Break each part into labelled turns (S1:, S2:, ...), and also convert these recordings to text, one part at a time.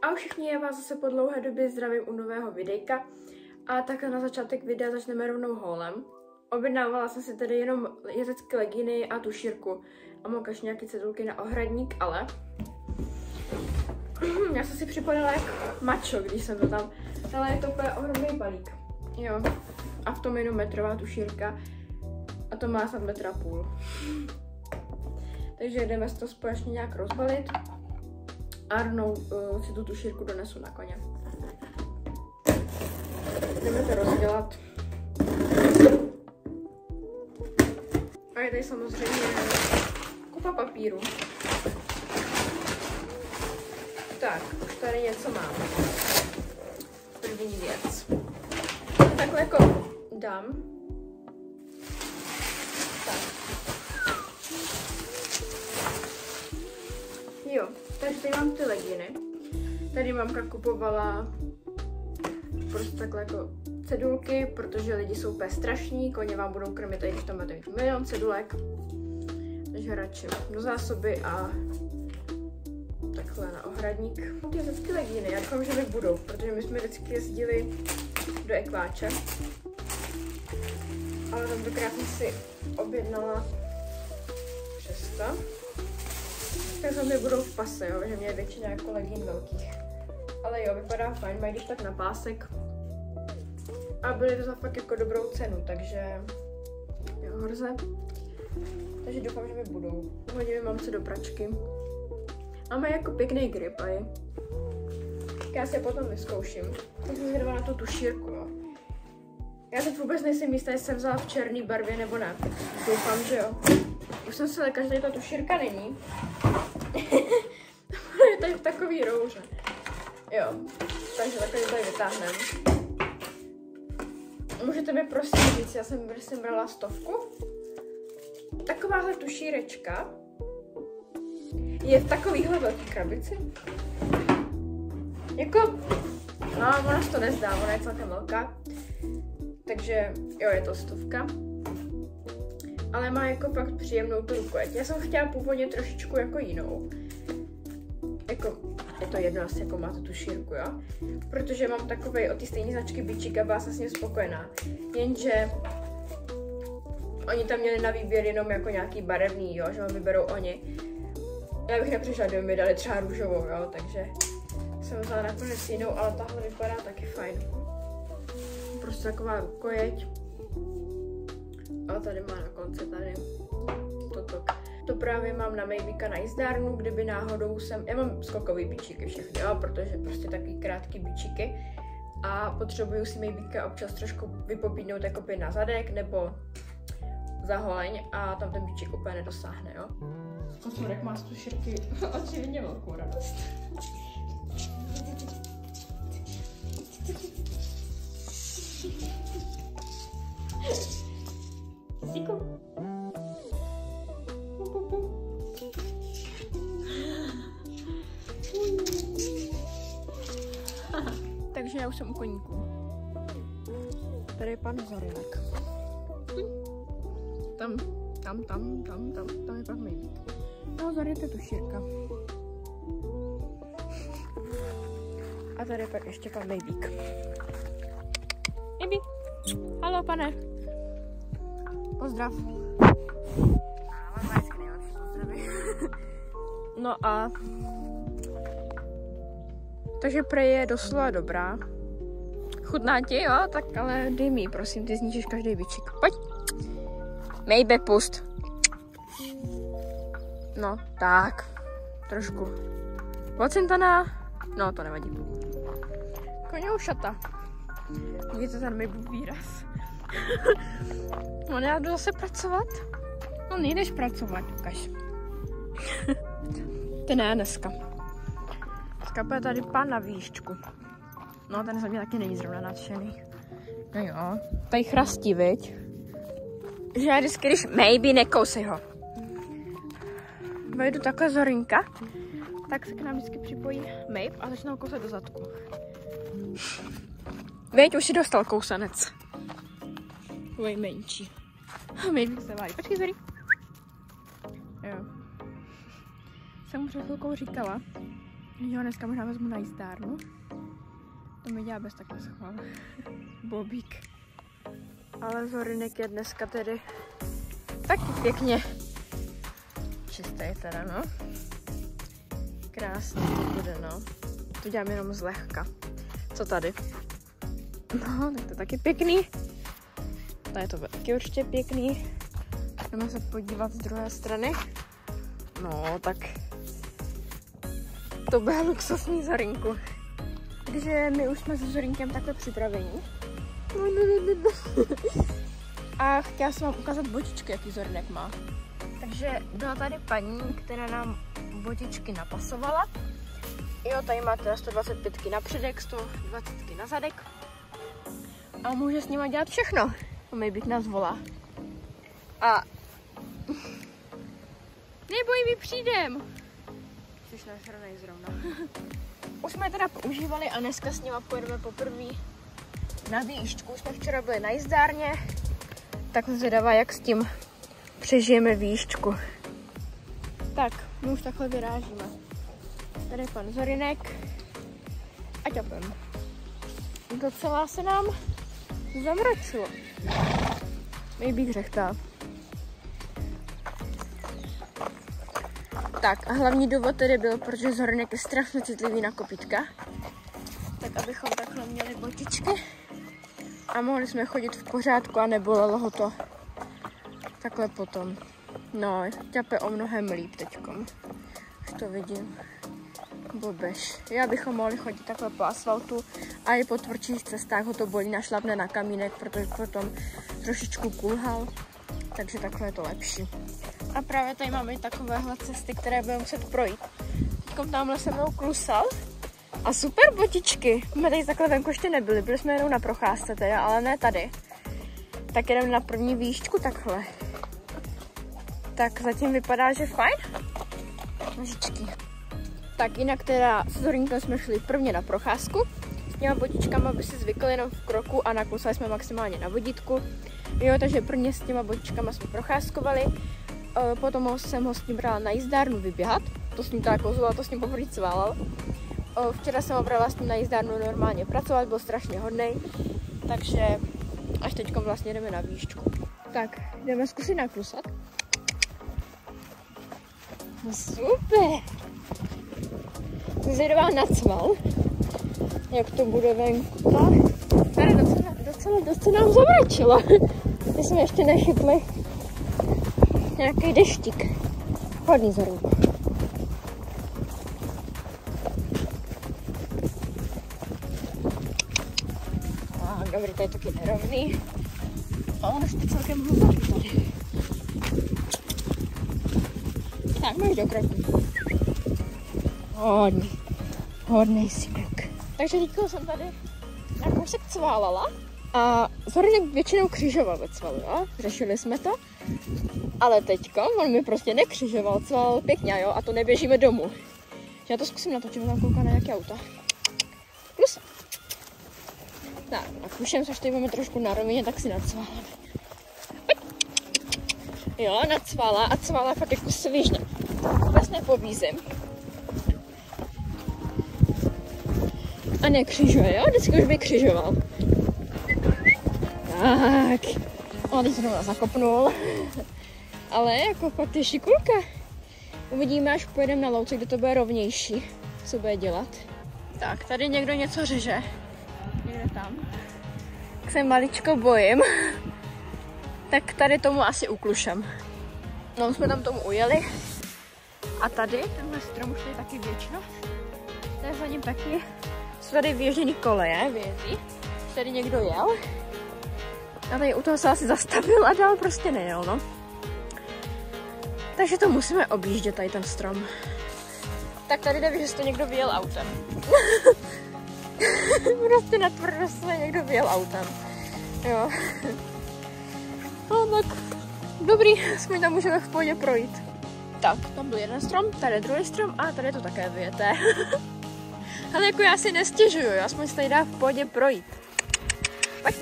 S1: A všichni, já vás zase po dlouhé době zdravím u nového videjka. A takhle na začátek videa začneme rovnou haulem. Objednávala jsem si tedy jenom jezecké legíny a tušírku. A mokaž nějaký cedulky na ohradník, ale... já jsem si připadala jak mačo, když jsem to tam... Ale je to úplně ohromný balík. Jo. A v tom jenom metrová tušírka. A to má snad 1,5 metru. Takže jdeme to společně nějak rozbalit. A rovnou si tu tušírku donesu na koně. Jdeme to rozdělat. A je tady samozřejmě kupa papíru. Tak, už tady něco mám. První věc. Takhle jako dám. Tak. Jo, takže tady mám ty legíny. Tady mamka kupovala prostě takhle jako cedulky, protože lidi jsou úplně strašní, koně vám budou krmit, i když tam máte milion cedulek. Takže radši do zásoby a takhle na ohradník. Ty jezecké legíny, já doufám, že mi budou, protože my jsme vždycky jezdili do Ekváče. Ale tentokrát jsem si objednala přesto. Takže mi budou v pase, jo, že mě je většina jako legín velkých. Ale jo, vypadá fajn, mají když tak na pásek. A byly to za fakt jako dobrou cenu, takže jo, horze. Takže doufám, že mi budou. Hodíme mamce do pračky. A mají jako pěkný grip, aj. Já si je potom vyzkouším. Teď jsem zvědavá na tu tušírku, jo. Já teď vůbec nejsem jistá, jestli jsem vzala v černé barvě nebo ne. Doufám, že jo. Už jsem si lekla, že tady ta tušírka není. Je tady v takový rouře. Jo, takže takhle tady vytáhneme. Můžete mi prosím říct, já jsem brala 100. Takováhle tušírečka je v takovýhle velký krabici. Jako, no, ona se to nezdá, ona je celkem velká. Takže, jo, je to 100. Ale má jako fakt příjemnou tu rukojeť. Já jsem chtěla původně trošičku jako jinou. Jako, je to jedno asi, jako máte tušírku, jo? Protože mám takovej od té stejné značky bičík a byla jsem s ním spokojená. Jenže oni tam měli na výběr jenom jako nějaký barevný, jo? Že vám vyberou oni. Já bych nepřišla, kdyby mi dali třeba růžovou, jo? Takže jsem vzala nakonec jinou, ale tahle vypadá taky fajn. Prostě taková rukojeť. A tady má na konci tady toto. To právě mám na Maybika na jízdárnu, kdyby náhodou já mám skokový bičíky všechny, jo, protože prostě takový krátký bičíky. A potřebuju si Maybika občas trošku vypopídnout jako na zadek nebo za holeň a tam ten bičík úplně nedosáhne, jo. Kocurek má z tušírky očividně velkou radost. Síku. Takže já už jsem u koníku. Tady je pan Zorinek. Tam je pan Maybik. No, Zori, to je tušírka. A tady je pak ještě pan Maybik. Maybe. Haló, pane. Pozdrav. No a... Takže prej je doslova dobrá. Chutná ti, jo? Tak ale dej mi, prosím, ty zničíš každý bičík. Pojď. Maybe, pust. No, tak. Trošku. Pocintaná. No, to nevadí. Koňoušata. Vidíte ten Maybův výraz. No, já jdu zase pracovat. No, nejdeš pracovat, ukaž. Ty ne, dneska. Dneska bude tady pán na výšku. No, ten ze mě taky není zrovna nadšený. No jo, tady chrastí, viď? Že já vždycky, když Maybe, nekousej ho. Vejdu takhle Zorinka, tak se k nám vždycky připojí Maybe a začnou kousat do zadku. Viď, už si dostal kousanec. Takový menší. A Maybe se válí. Počkej, Zori. Jo. Jsem před chvilkou říkala, Jo, dneska možná vezmu na jízdárnu. To mi dělá bez takhle schvál. Bobík. Ale Zorinek je dneska tedy taky pěkně čistý teda, no. Krásně to bude, no. To dělám jenom zlehka. Co tady? No, tak to je taky pěkný. Tady to bude taky určitě pěkný. Jdeme se podívat z druhé strany. No, tak to bude luxusní Zorinku. Takže my už jsme s Zorinkem takhle připraveni. A chtěla jsem vám ukázat botičky, jaký Zorinek má. Takže byla tady paní, která nám botičky napasovala. Jo, tady má teda 125 na předek, 120 na zadek. A může s nima dělat všechno. My bych nás volá. A neboj, my přijdem. Jsi našranej zrovna. Už jsme teda používali a dneska s nima pojedeme poprvé na výšku. Jsme včera byli na jízdárně, tak jsem zvědavá, jak s tím přežijeme výšku. Tak, my už takhle vyrážíme. Tady je pan Zorinek a ťapem. Docela se nám zamračilo. Bych řechtá. Tak a hlavní důvod tedy byl, protože Zorinek je strašně citlivý na kopítka. Tak abychom takhle měli botičky a mohli jsme chodit v pořádku a nebolelo ho to takhle potom. No, ťape o mnohem líp teďkom. Už to vidím. Bobež. Já bychom mohli chodit takhle po asfaltu a i po tvrdších cestách ho to bolí, našlapne na kamínek, protože potom trošičku kulhal. Takže takhle je to lepší. A právě tady máme takovéhle cesty, které budeme muset projít. Teďkom tamhle se mnou klusal. A super botičky. My tady takhle venku ještě nebyli, byli jsme jenom na procházce teda, ale ne tady. Tak jdeme na první výšku takhle. Tak zatím vypadá, že fajn. Nožičky. Tak jinak teda s Zorinkem jsme šli prvně na procházku. S těma botičkama by si zvykli jenom v kroku a naklusali jsme maximálně na vodítku. Jo, takže prvně s těma botičkama jsme procházkovali. Potom jsem ho s ním brala na jízdárnu vyběhat. To s ním tak kouzlo, to s ním poprvé cválal. Včera jsem ho brala s ním na jízdárnu normálně pracovat, byl strašně hodnej. Takže až teďkom vlastně jdeme na výšku. Tak, jdeme zkusit naklusat. No super! Jsem zvědavá na cval, jak to bude venku. Tady docela nám zamračilo. My jsme ještě nechytli nějaký deštík. Hodný Zorinku. Dobrý, to je taky nerovný. A on už to celkem hluboký tady. Tak, máš do kroku. Hodnej si kluk. Takže teďko jsem tady na kousek cválala a Zorinek většinou křižoval ve cvalu, jo? Řešili jsme to. Ale teďko on mi prostě nekřižoval, cválal pěkně, jo? A to neběžíme domů. Já to zkusím natočit, tam kouká na nějaké auta. Plus. Tak, a kušem se, až tady máme trošku na rovině, tak si nacváláme. Jo, nacvála a cvála fakt jako svižně. Vůbec nepobízím. A nekřižuje, jo? Vždycky už by křižoval. Tak. On teď zrovna zakopnul. Ale jako fakt je šikulka. Uvidíme, až pojedeme na louce, kde to bude rovnější. Co bude dělat. Tak, tady někdo něco řeže. Někde tam. Tak se maličko bojím. Tak tady tomu asi uklušem. No, jsme tam tomu ujeli. A tady, tenhle strom už je taky většina. Tady za ním taky. Jsou tady vyježděný koleje, vězí. Tady někdo jel. A tady u toho se asi zastavil a dál prostě nejel, no. Takže to musíme objíždět, tady ten strom. Tak tady jde, že to někdo vyjel autem. Prostě natvrdo se někdo vyjel autem. Jo. No tak, dobrý, aspoň tam můžeme v pohodě projít. Tak, tam byl jeden strom, tady je druhý strom a tady je to také vyjeté. Ale jako já si nestěžuju, aspoň se tady dá v pohodě projít. Pojď.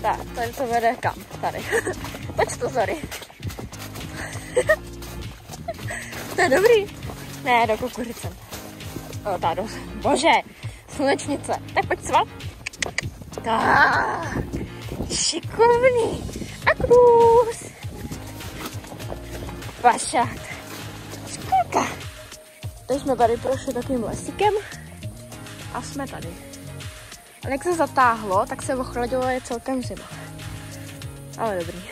S1: Tak, tady to vede kam? Tady. Pojď to, Zory. To je dobrý. Ne, do kukuřice. O, tady. Bože, slunečnice. Tak pojď sval. Tak, šikovný. A krůz. Pašák. Školka. Teď jsme tady prošli takovým lesíkem a jsme tady. Ale jak se zatáhlo, tak se ochladilo, je celkem zima. Ale dobrý.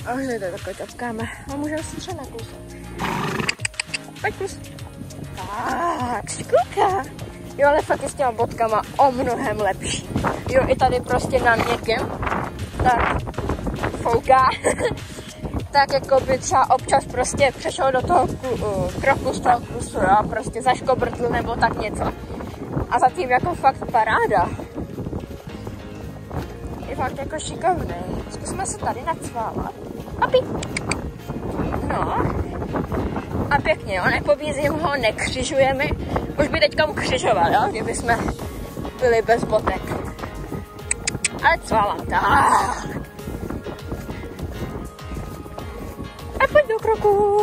S1: A už to takhle ťapkáme. A můžeme si třeba nakousat. Pojď kus. Tak, školka. Jo, ale fakt je s těma bodkama o mnohem lepší. Jo, i tady prostě na měkkém. Tak fouká. Tak jako by třeba občas prostě přešel do toho kroku z toho klusu, jo, prostě zaškobrtl nebo tak něco. A zatím jako fakt paráda. Je fakt jako šikovný. Zkusíme se tady nacválat. Papi. No. A pěkně, jo, nepobízím ho, nekřižujeme. Už by teďka křižoval, jo, kdyby jsme byli bez botek. Ale cvála, tak. A pojď do kroku.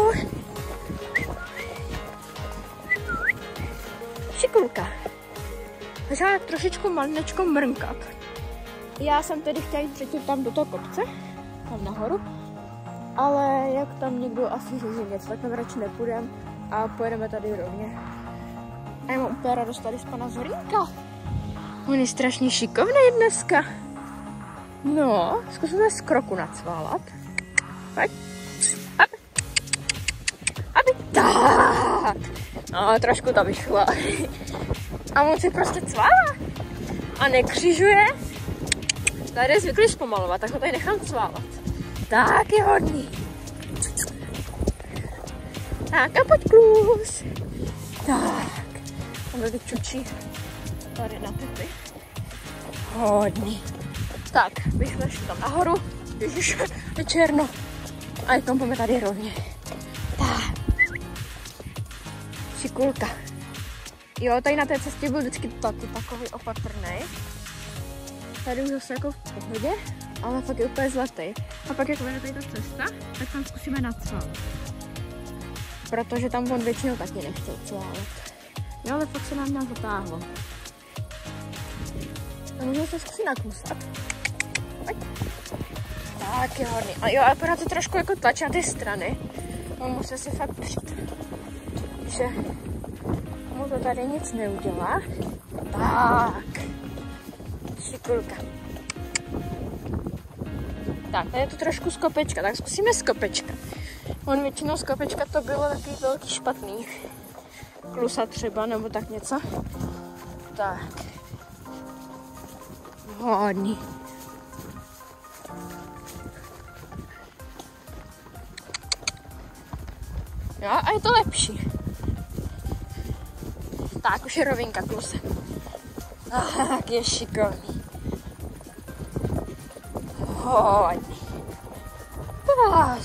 S1: Šikulka. Začala trošičku malinečko mrnkat. Já jsem tedy chtěla jít předtím tam do toho kopce, tam nahoru. Ale jak tam někdo asi řízí něco, tak tam radši nepůjdeme a pojedeme tady rovně. A já mám úplně radost tady z pana Zorínka. On je strašně šikovný dneska. No, zkusíme z kroku nacválat. Pojď. Aby. Tak. No, trošku to vyšlo. A on si prostě cválá. A nekřižuje. Tady je zvyklý zpomalovat, tak ho tady nechám cválat. Tak je hodný. Tak a pojď klus. Tak. A tady čučí tady na Pepi. Hodný. Tak, bychom šli tam nahoru. Ježiš, je černo. A je tam pojďme tady rovně. Tak. Šikulka. Jo, tady na té cestě byl vždycky taky takový opatrný. Tady už zase jako v pohodě, ale fakt je úplně zlatý. A pak jak vede tady ta cesta, tak tam zkusíme nacválat. Protože tam on většinou taky nechtěl cválat. Jo, ale fakt se nám nějak zatáhlo. A můžeme se zkusit naklusat. Tak je hodný. A jo, akorát to trošku jako tlačí na ty strany. On musí si fakt přijít. Že mu to tady nic neudělá. Tak. Šikulka. Tak, tady je to trošku z kopečka, tak zkusíme z kopečka. On většinou z kopečka to bylo takový velký špatný. Klusa třeba, nebo tak něco. Tak. Hodný. Jo, a je to lepší. Tak, už je rovinka kluse. Tak, je šikovný. Hodný.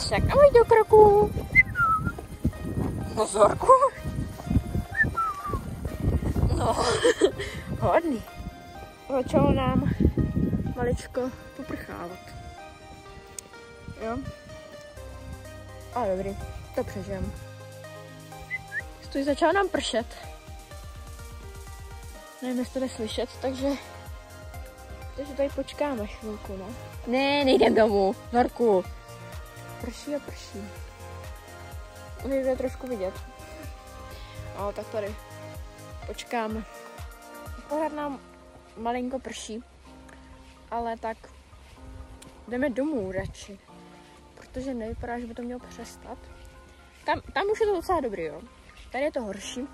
S1: Tak, a pojď do kroku. Pozorku. No, hodný. Začalo nám maličko poprchávat. Jo? A dobrý, to přežijem. Stůj, začalo nám pršet. Nevím, jestli to jde slyšet, takže tady počkáme chvilku, no. Ne, nejdem domů, Zorku. Prší a prší. Můžete trošku vidět. No, tak tady počkáme. Pořád nám malinko prší, ale tak jdeme domů radši, protože nevypadá, že by to mělo přestat. Tam už je to docela dobrý, jo. Tady je to horší.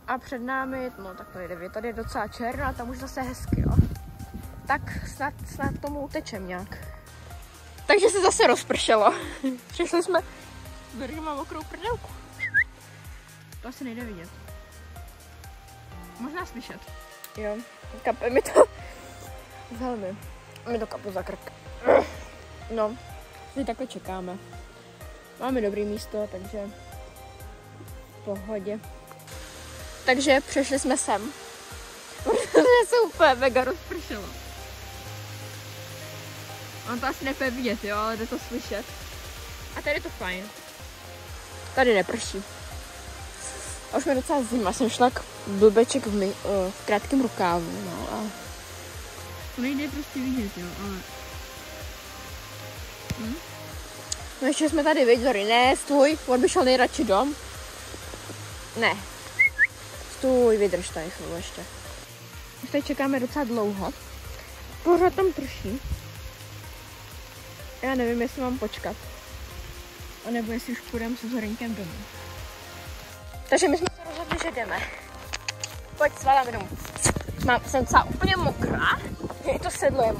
S1: A před námi, no tak tady je docela černo a tam už zase hezky, jo. Tak snad tomu utečem nějak. Takže se zase rozpršelo. Přišli jsme, Bergy má mokrou prdelku. To asi nejde vidět. Možná slyšet. Jo, kape mi to velmi. Mi to kapu za krk. No, teď takhle čekáme. Máme dobrý místo, takže v pohodě. Takže přešli jsme sem. Protože se úplně mega rozpršelo. On to asi nepůjde vidět, jo, ale jde to slyšet. tady je to fajn. Tady neprší. A už mi docela zima, jsem šla k blbeček v krátkém rukávu, no a...
S2: To nejde prostě vidět, jo, ale...
S1: No ještě jsme tady, viď, Zory, ne, stůj, on by šel nejradši dom. Ne. Stůj, vydrž tady chvíli ještě. Už tady čekáme docela dlouho. Pořád tam prší. Já nevím, jestli mám počkat. A nebo jestli už půjdeme se Zorinkem domů. Takže my jsme se rozhodli, že jdeme. Pojď, svaláme domů. Jsem celá úplně mokrá. To sedlo je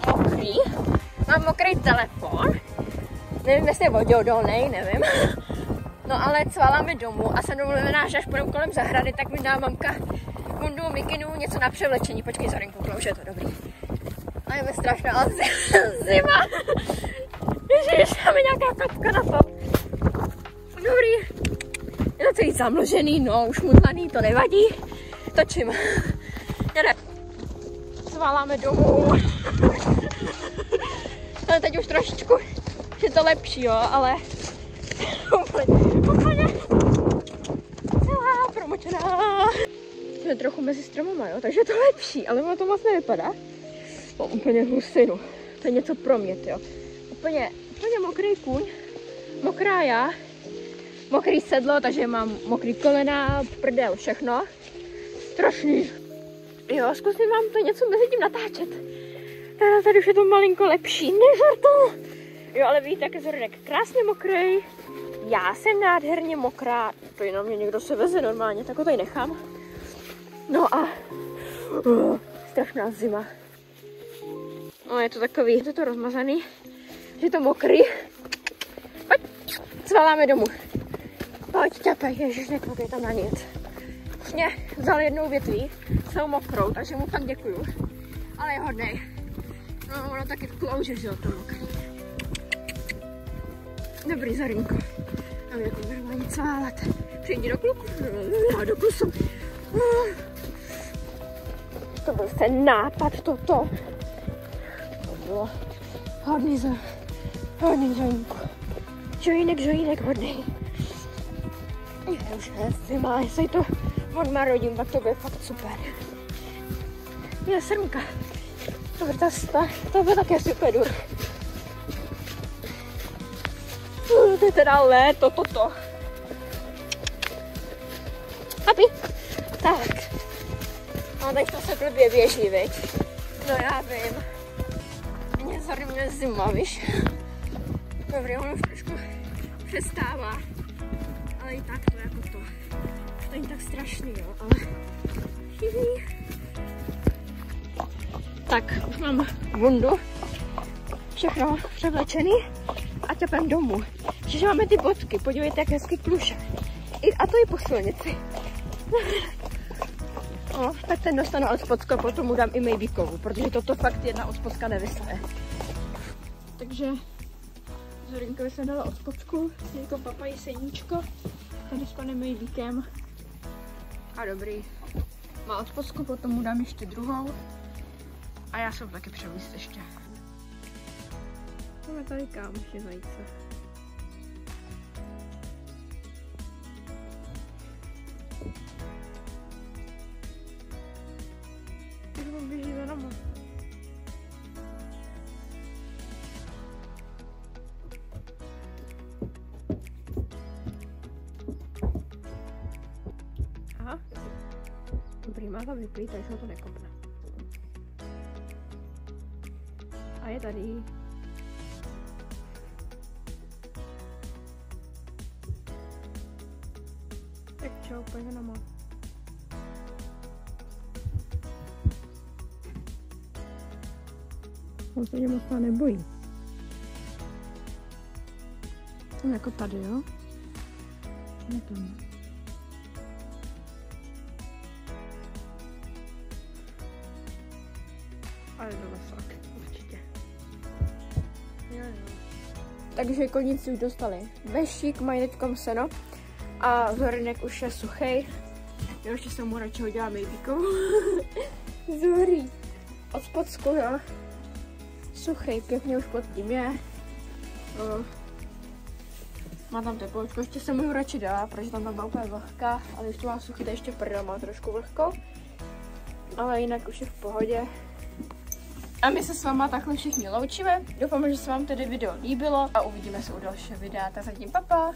S1: mokrý. Mám mokrý telefon. Nevím, jestli je voděodolnej, nevím. No ale cvaláme domů a jsem domluvená, že až půjdeme kolem zahrady, tak mi dá mamka bundu, mikinu, něco na převlečení. Počkej, Zorinku, už je to dobrý. A je mi strašná zima. Ježiš, tam je nějaká kapka na to. Dobrý. Je to celý zamlžený, no, už mutlaný, to nevadí. Točím. Jde. Cvaláme domů. Ale teď už trošičku je to lepší, jo, ale úplně celá promočená. Jsme trochu mezi stromama, jo, takže je to lepší, ale ono to moc nevypadá. Mám úplně husinu. To je něco pro mě, jo. Úplně mokrý kůň, mokrá já, mokrý sedlo, takže mám mokrý kolena, prdel, všechno. Strašný. Jo, zkusím vám to něco mezi tím natáčet. Tady už je to malinko lepší, nežartu. Jo, ale víte, jak je Zorinek krásně mokrý. Já jsem nádherně mokrá. To na mě někdo se veze normálně, tak ho tady nechám. No a strašná zima. No, je to takový, je to rozmazaný, je to mokrý. Pojď, cvaláme domů. Pojď, ťapej, ježiš, nekoukej tam na nic. Mě vzal jednou větví, celou mokrou, takže mu fakt děkuju. Ale je hodnej. No, ono taky klouže, že jo, to mokrý. Dobrý, Zorinko. A my jako normálně cválat. Přijdi do kluku. Do klusu. To byl ten nápad, toto. To bylo hodný Zorinku. Žojínek, hodný. Je už zima, jestli to odmarodím, tak to bude fakt super. Je srnka. To bude také super dur. To je teda léto, toto. Happy. Tak. No, teď to se blbě běží, viď? No já vím. Mě zarýmne zima, víš? Dobrý, ono už trošku přestává. Ale i tak to jako to. To není tak strašný, jo, ale... Tak, už mám bundu. Všechno převlečený. A ťapem domů. Že máme ty bodky, podívejte, jak hezky kluše. A to i po silnici. No, tak ten dostanu od spodka, potom mu dám i Maybíkovu, protože toto fakt jedna od spodka nevyslé. Takže Zorinkovi jsem dala od spodku, jako papají seníčko, tady s panem Maybíkem. A dobrý. Má od spodku, potom mu dám ještě druhou. A já jsem taky převíst ještě. Máme tady kámoši zajíce. Teď on běží za náma. Aha. Dobrý, má tam vyplý, takže ho to nekopne. A je tady. Tak čau, pojď za náma. On se mě moc nebojí. On jako tady, jo? Je tam. Ale do lesák, určitě. Jo. Takže koníci už dostali vešík, mají teďkom seno. A Zorinek už je suchej. Já ještě jsem mu radši hodila Maybíkou. Zori. Od spodku, jo. Suchej, pěkně už pod tím je. Má tam tepločku, ještě jsem mu radši dala, protože tam byla úplně vlhká, ale ještě má suchý, tady ještě prdel má trošku vlhko. Ale jinak už je v pohodě. A my se s váma takhle všichni loučíme. Doufám, že se vám tedy video líbilo a uvidíme se u dalšího videa. Tak zatím papa!